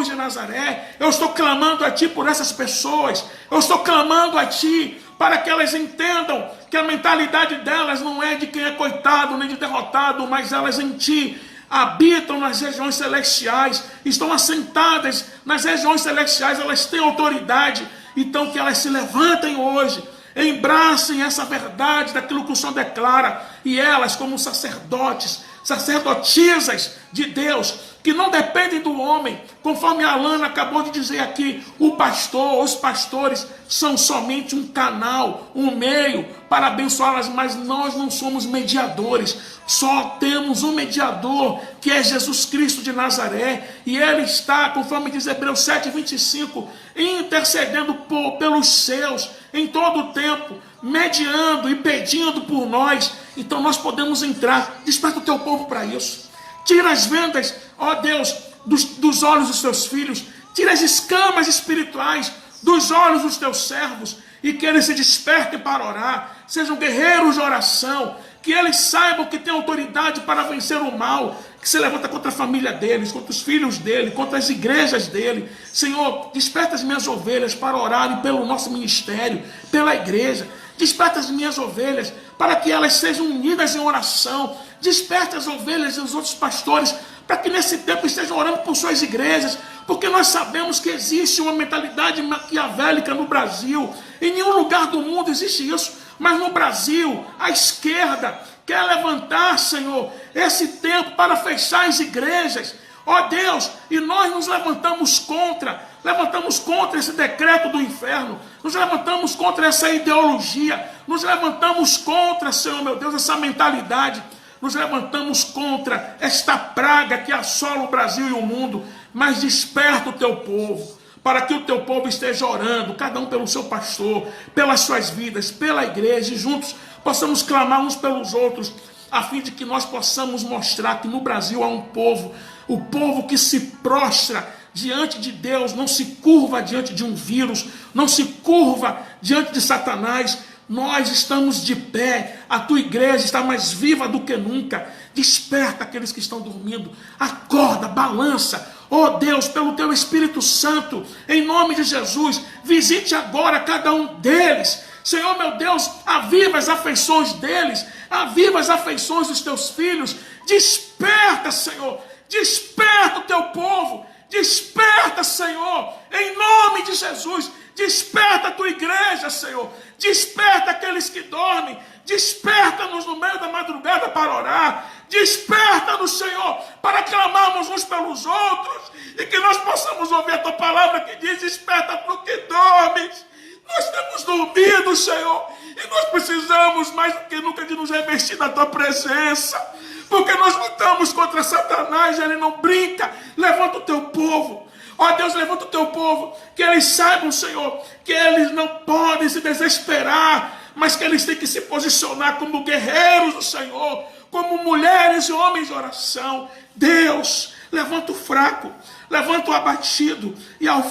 de Nazaré. Eu estou clamando a Ti por essas pessoas, eu estou clamando a Ti para que elas entendam que a mentalidade delas não é de quem é coitado nem de derrotado, mas elas em Ti habitam nas regiões celestiais, estão assentadas nas regiões celestiais, elas têm autoridade. Então que elas se levantem hoje, embracem essa verdade daquilo que o Senhor declara, e elas, como sacerdotes, sacerdotisas de Deus, que não dependem do homem, conforme a Alana acabou de dizer aqui, o pastor, os pastores são somente um canal, um meio para abençoá-las, mas nós não somos mediadores, só temos um mediador, que é Jesus Cristo de Nazaré, e Ele está, conforme diz Hebreus 7:25, intercedendo pelos seus, em todo o tempo, mediando e pedindo por nós. Então nós podemos entrar. Desperta o teu povo para isso. Tira as vendas, ó Deus, dos olhos dos teus filhos. Tira as escamas espirituais dos olhos dos teus servos, e que eles se despertem para orar, sejam guerreiros de oração, que eles saibam que tem autoridade para vencer o mal, que se levanta contra a família deles, contra os filhos dele, contra as igrejas dele. Senhor, desperta as minhas ovelhas para orarem pelo nosso ministério, pela igreja. Desperta as minhas ovelhas para que elas sejam unidas em oração. Desperta as ovelhas e os outros pastores para que nesse tempo estejam orando por suas igrejas, porque nós sabemos que existe uma mentalidade maquiavélica no Brasil. Em nenhum lugar do mundo existe isso, mas no Brasil, a esquerda quer levantar, Senhor, esse tempo para fechar as igrejas. Ó Deus, e nós nos levantamos contra esse decreto do inferno, nos levantamos contra essa ideologia, nos levantamos contra, Senhor meu Deus, essa mentalidade, nos levantamos contra esta praga que assola o Brasil e o mundo. Mas desperta o teu povo, para que o teu povo esteja orando, cada um pelo seu pastor, pelas suas vidas, pela igreja, e juntos possamos clamar uns pelos outros, a fim de que nós possamos mostrar que no Brasil há um povo, o povo que se prostra diante de Deus, não se curva diante de um vírus, não se curva diante de Satanás. Nós estamos de pé, a tua igreja está mais viva do que nunca. Desperta aqueles que estão dormindo, acorda, balança. Oh Deus, pelo teu Espírito Santo, em nome de Jesus, visite agora cada um deles. Senhor meu Deus, aviva as afeições deles, aviva as afeições dos teus filhos. Desperta, Senhor, desperta o teu povo, desperta, Senhor, em nome de Jesus. Desperta a tua igreja, Senhor. Desperta aqueles que dormem. Desperta-nos no meio da madrugada para orar. Desperta-nos, Senhor, para clamarmos uns pelos outros. E que nós possamos ouvir a tua palavra que diz: desperta tu que dormes. Nós temos dormido, Senhor. E nós precisamos mais do que nunca de nos revestir da tua presença. Porque nós lutamos contra Satanás, ele não brinca. Levanta o teu povo. Ó Deus, levanta o teu povo, que eles saibam, Senhor, que eles não podem se desesperar, mas que eles têm que se posicionar como guerreiros do Senhor, como mulheres e homens de oração. Deus, levanta o fraco, levanta o abatido, e ao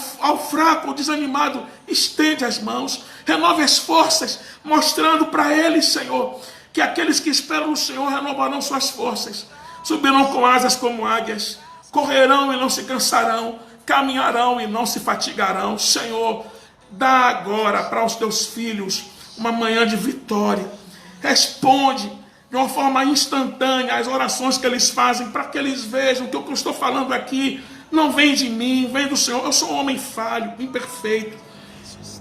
fraco, o desanimado, estende as mãos, renove as forças, mostrando para eles, Senhor, que aqueles que esperam no Senhor renovarão suas forças, subirão com asas como águias, correrão e não se cansarão, caminharão e não se fatigarão. Senhor, dá agora para os teus filhos uma manhã de vitória. Responde de uma forma instantânea as orações que eles fazem, para que eles vejam que o que eu estou falando aqui não vem de mim, vem do Senhor. Eu sou um homem falho, imperfeito.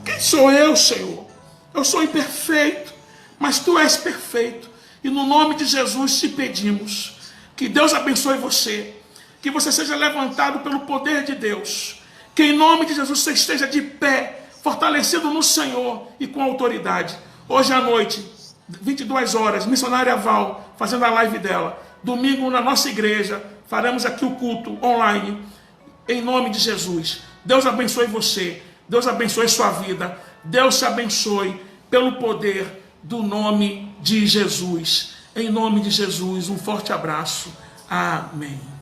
Quem sou eu, Senhor? Eu sou imperfeito, mas tu és perfeito. E no nome de Jesus te pedimos que Deus abençoe você, que você seja levantado pelo poder de Deus, que em nome de Jesus você esteja de pé, fortalecido no Senhor e com autoridade. Hoje à noite, 22 horas, missionária Val fazendo a live dela. Domingo na nossa igreja, faremos aqui o culto online, em nome de Jesus. Deus abençoe você, Deus abençoe sua vida, Deus te abençoe pelo poder do nome de Jesus. Em nome de Jesus, um forte abraço. Amém.